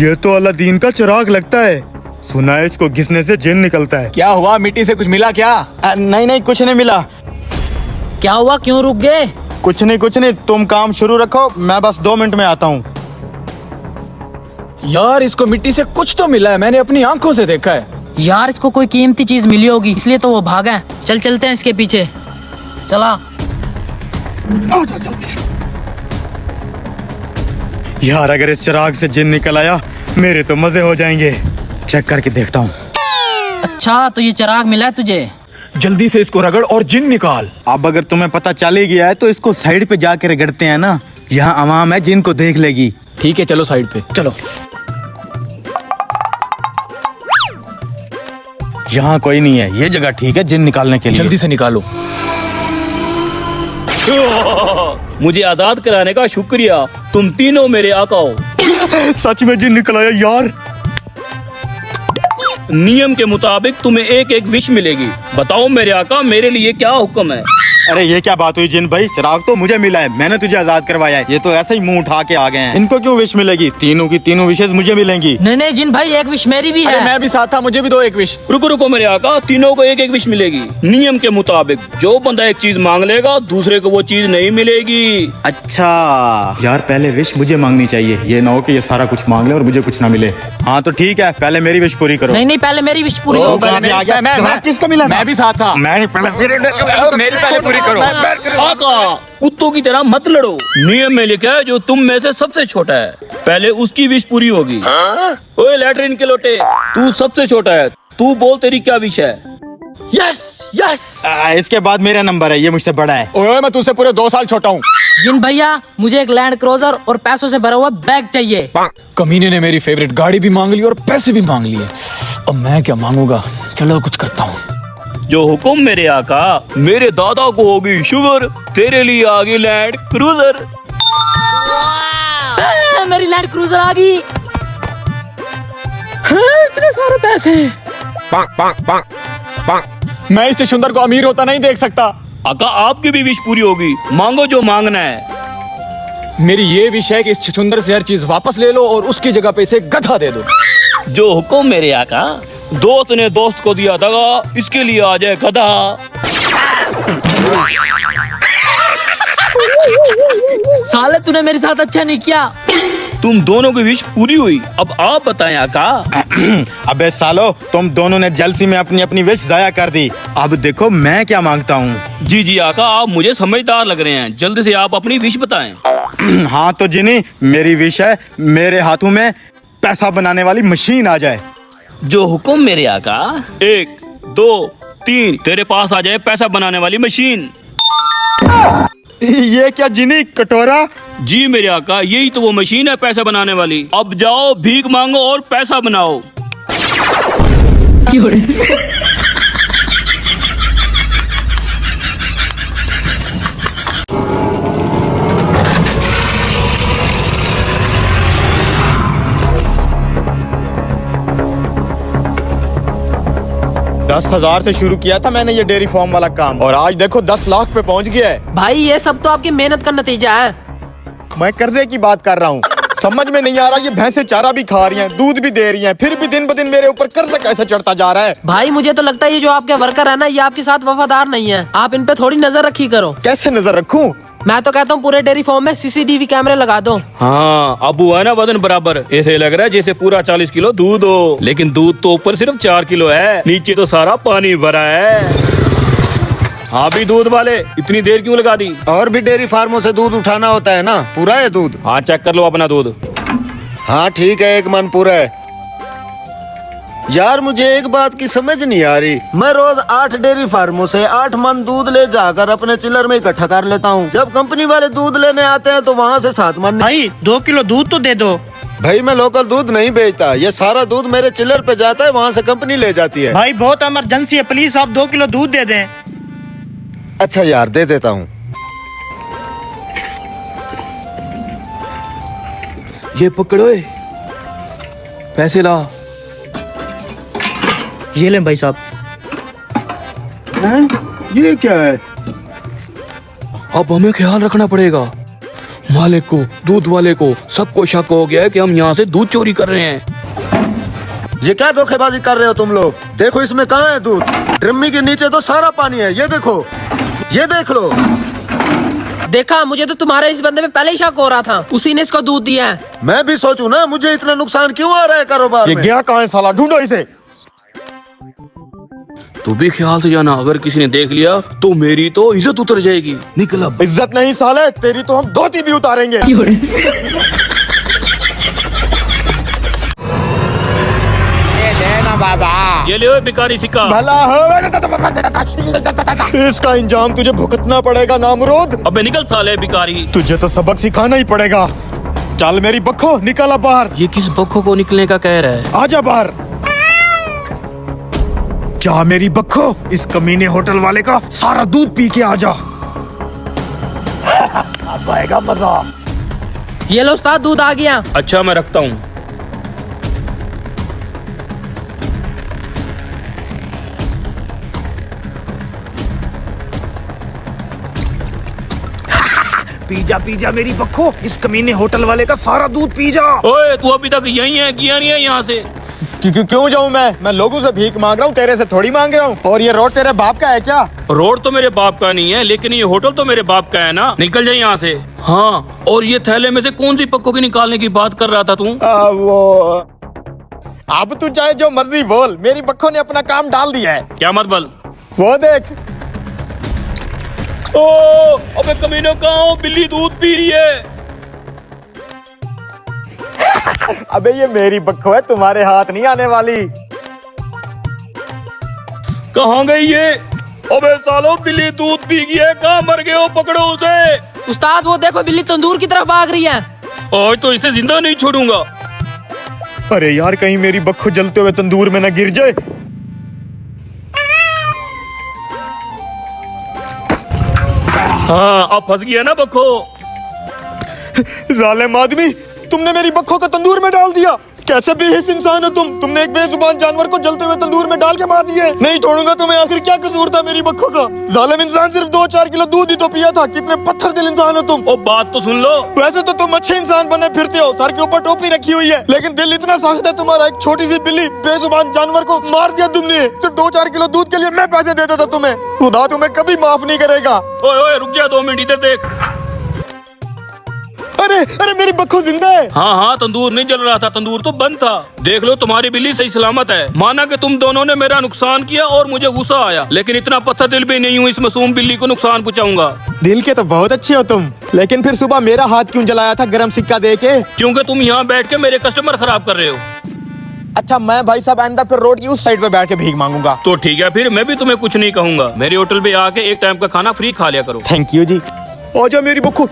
ये तो अलादीन का चिराग लगता है। सुना है इसको घिसने से जिन निकलता है। क्या हुआ, मिट्टी से कुछ मिला क्या? नहीं नहीं, कुछ नहीं मिला। क्या हुआ, क्यों रुक गए? कुछ नहीं, तुम काम शुरू रखो, मैं बस 2 मिनट में आता हूँ। यार इसको मिट्टी से कुछ तो मिला है, मैंने अपनी आंखों से देखा है। यार इसको कोई कीमती चीज मिली होगी, इसलिए तो वो भागा है। चलते हैं इसके पीछे। चला। यार अगर इस चिराग से जिन निकल आया मेरे तो मजे हो जाएंगे। चेक करके देखता हूँ। अच्छा तो ये चिराग मिला है तुझे? जल्दी से इसको रगड़ और जिन निकाल। अब अगर तुम्हें पता चल ही गया है तो इसको साइड पे जाके रगड़ते हैं ना, यहाँ आवाम है जिनको देख लेगी। ठीक है चलो साइड पे चलो। यहाँ कोई नहीं है, ये जगह ठीक है जिन निकालने के लिए। जल्दी से निकालो। मुझे आजाद कराने का शुक्रिया, तुम तीनों मेरे आका हो। सच में जिन निकल आया यार। नियम के मुताबिक तुम्हें एक एक विश मिलेगी। बताओ मेरे आका, मेरे लिए क्या हुक्म है? अरे ये क्या बात हुई जिन भाई, चिराग तो मुझे मिला है, मैंने तुझे आजाद करवाया है। ये तो ऐसे ही मुंह उठा के आ गए हैं। इनको क्यों विश मिलेगी? तीनों की तीनों विशेष मुझे मिलेंगी। नहीं जिन भाई, एक विश मेरी भी अरे है। मैं भी साथ था, मुझे भी दो एक विश। रुको मेरे आका, तीनों को एक एक विश मिलेगी। नियम के मुताबिक जो बंदा एक चीज मांग लेगा दूसरे को वो चीज नहीं मिलेगी। अच्छा यार, पहले विश मुझे मांगनी चाहिए, ये ना हो कि ये सारा कुछ मांग ले और मुझे कुछ ना मिले। हाँ तो ठीक है, पहले मेरी विश पूरी करो। नहीं पहले मेरी विश पूरी ओ, करो। कहाँ से आ गया? मैं किसको मिला? मैं भी साथ था। मैं पहले मेरी पहले पूरी करो। आका कुत्तों की तरह मत लड़ो। नियम में लिखा है जो तुम में से सबसे छोटा है पहले उसकी विश पूरी होगी। ओए लैट्रिन के लोटे, तू सबसे छोटा है, तू बोल तेरी क्या विश है? Yes yes. इसके बाद मेरा नंबर है, ये मुझसे बड़ा है। ओए मैं तुझसे पूरे 2 साल छोटा हूँ। जिन भैया मुझे एक लैंड क्रूजर और पैसों से भरा हुआ बैग चाहिए। कमीने ने मेरी फेवरेट गाड़ी भी मांग ली और पैसे भी मांग लिए। अब मैं क्या मांगूंगा, चलो कुछ करता हूँ। जो हुक्म मेरे आका, मेरे दादा को होगी शुगर, तेरे लिए आ गई लैंड क्रूजर। मेरी लैंड क्रूजर आ गई। इतने सारे पैसे। मैं इस चुंदर को अमीर होता नहीं देख सकता। आका आपकी भी विश पूरी होगी, मांगो जो मांगना है। मेरी ये विश है कि इस छछुंदर से हर चीज वापस ले लो और उसकी जगह पे इसे गधा दे दो। जो हुक्म मेरे आका, दोस्त ने दोस्त को दिया दगा, इसके लिए आ जाए गधा। साले तूने मेरे साथ अच्छा नहीं किया। तुम दोनों की विश पूरी हुई, अब आप बताएं आका। अबे सालो, तुम दोनों ने जलसी में अपनी अपनी विश जाया कर दी। अब देखो मैं क्या मांगता हूँ। जी आका, आप मुझे समझदार लग रहे हैं, जल्दी से आप अपनी विश बताएं। हाँ तो जिनी, मेरी विश है मेरे हाथों में पैसा बनाने वाली मशीन आ जाए। जो हुक्म मेरे आका। 1 2 3, तेरे पास आ जाए पैसा बनाने वाली मशीन। ये क्या जिनी, कटोरा? जी मेरे आका, यही तो वो मशीन है पैसा बनाने वाली। अब जाओ भीख मांगो और पैसा बनाओ। 10,000 से शुरू किया था मैंने ये डेयरी फार्म वाला काम, और आज देखो 10 लाख पे पहुंच गया है। भाई ये सब तो आपकी मेहनत का नतीजा है। मैं कर्जे की बात कर रहा हूँ। समझ में नहीं आ रहा, ये भैंसें चारा भी खा रही हैं, दूध भी दे रही हैं, फिर भी दिन ब दिन मेरे ऊपर कर्जा कैसे चढ़ता जा रहा है। भाई मुझे तो लगता है ये जो आपके वर्कर है ना, ये आपके साथ वफादार नहीं है। आप इन पे थोड़ी नजर रखी करो। कैसे नजर रखूं? मैं तो कहता हूँ पूरे डेयरी फार्म में सीसीटीवी कैमरे लगा दो। हाँ अब हुआ ना वजन बराबर। ऐसे लग रहा है जैसे पूरा 40 किलो दूध हो, लेकिन दूध तो ऊपर सिर्फ 4 किलो है, नीचे तो सारा पानी भरा है। हाँ भी दूध वाले, इतनी देर क्यों लगा दी? और भी डेयरी फार्मों से दूध उठाना होता है ना, पूरा है दूध? हाँ चेक कर लो अपना दूध। हाँ ठीक है, 1 मन पूरा है। यार मुझे एक बात की समझ नहीं आ रही, मैं रोज 8 डेयरी फार्मों से 8 मन दूध ले जाकर अपने चिल्लर में इकट्ठा कर लेता हूँ। जब कंपनी वाले दूध लेने आते हैं तो वहाँ से 7 मन। भाई 2 किलो दूध तो दे दो। भाई मैं लोकल दूध नहीं बेचता, ये सारा दूध मेरे चिल्लर पे जाता है, वहाँ से कंपनी ले जाती है। भाई बहुत इमरजेंसी है, प्लीज आप 2 किलो दूध दे दें। अच्छा यार दे देता हूँ। ये पकड़ो, पैसे ला। ये लें भाई साहब। ये क्या है? अब हमें ख्याल रखना पड़ेगा, मालिक को, दूध वाले को, सबको शक हो गया है कि हम यहाँ से दूध चोरी कर रहे हैं। ये क्या धोखेबाजी कर रहे हो तुम लोग? देखो इसमें कहाँ है दूध? ड्रम्मी के नीचे तो सारा पानी है, ये देखो, ये देख लो। देखा, मुझे तो तुम्हारे इस बंदे में पहले ही शक हो रहा था, उसी ने इसको दूध दिया है। मैं भी सोचूं ना, मुझे इतना नुकसान क्यों आ रहा है कारोबार ये में? गया कहाँ है साला, ढूंढो इसे। तू भी ख्याल से जाना, अगर किसी ने देख लिया तो मेरी तो इज्जत उतर जाएगी। निकल अब। इज्जत नहीं साले, तेरी तो हम धोती भी उतारेंगे। ये ले भिखारी सिक्का। भला हो, इसका इंजाम तुझे भुगतना पड़ेगा नामुराद। अबे निकल साले भिखारी। तुझे तो सबक सिखाना ही पड़ेगा। चल मेरी बक्खो, निकल बाहर। ये किस बक्खो को निकलने का कह रहा है? आजा बाहर। जा मेरी बक्खो, इस कमीने होटल वाले का सारा दूध पी के आजा। अब आएगा मजा। ये लो उस्ताद, दूध आ गया। अच्छा मैं रखता हूँ। पी जा मेरी बक्खो, इस कमीने होटल वाले का सारा दूध पी जा। ओए तू अभी तक यही है, किया नहीं है यहाँ से? क्यों जाऊँ मैं लोगों से भीख मांग रहा हूँ, तेरे से थोड़ी मांग रहा हूँ। और ये रोड तेरे बाप का है क्या? रोड तो मेरे बाप का नहीं है, लेकिन ये होटल तो मेरे बाप का है ना। निकल जाए यहाँ से। हाँ, और ये थैले में से कौन सी पक्कों की निकालने की बात कर रहा था तू? वो अब तू चाहे जो मर्जी बोल, मेरी बक्खो ने अपना काम डाल दिया है। क्या मत बोल। वो देख। ओ, अबे कमीनों कहाँ हो? बिल्ली दूध पी रही है। अबे ये मेरी बक्खो है, तुम्हारे हाथ नहीं आने वाली। कहाँ गई ये? अबे सालो, बिल्ली दूध पी गई है, कहाँ मर गए हो? पकड़ो उसे। उस्ताद वो देखो, बिल्ली तंदूर की तरफ भाग रही है। आज तो इसे जिंदा नहीं छोड़ूंगा। अरे यार, कहीं मेरी बक्खो जलते हुए तंदूर में न गिर जाए। हाँ, अब फंस गया ना बक्खो। जालिम आदमी, तुमने मेरी बक्खो को तंदूर में डाल दिया। कैसे बेहिस इंसान हो तुमने एक बेजुबान जानवर को जलते हुए तंदूर में डाल के मार दिए। नहीं छोड़ूंगा तुम्हें। आखिर क्या कसूर था मेरी बक्खो का? जालिम इंसान, सिर्फ 2-4 किलो दूध ही तो पिया था। कितने पत्थर दिल इंसान हो तुम। ओ बात तो सुन लो। वैसे तो तुम अच्छे इंसान बने फिरते हो, सर के ऊपर टोपी रखी हुई है, लेकिन दिल इतना सख्त है तुम्हारा। एक छोटी सी बिल्ली, बेजुबान जानवर को मार दिया तुमने, सिर्फ 2-4 किलो दूध के लिए। मैं पैसे देता था तुम्हें, खुदा तुम्हें कभी माफ नहीं करेगा। ओए रुक जा 2 मिनट, इधर देख। अरे मेरी बक्खो जिंदा है। हाँ, तंदूर नहीं जल रहा था, तंदूर तो बंद था। देख लो, तुम्हारी बिल्ली सही सलामत है। माना कि तुम दोनों ने मेरा नुकसान किया और मुझे गुस्सा आया, लेकिन इतना पत्थर दिल भी नहीं हूँ इस मासूम बिल्ली को नुकसान पहुँचाऊंगा। दिल के तो बहुत अच्छे हो तुम, लेकिन फिर सुबह मेरा हाथ क्यों जलाया था गरम सिक्का दे के? क्योंकि तुम यहाँ बैठ के मेरे कस्टमर खराब कर रहे हो। अच्छा, मैं भाई साहब आइंदा फिर रोड की उस साइड पे बैठ के भीख मांगूंगा। तो ठीक है, फिर मैं भी तुम्हें कुछ नहीं कहूँगा। मेरे होटल पे आके एक टाइम का खाना फ्री खा लिया करो। थैंक यू जी। आजा मेरी बक्खो।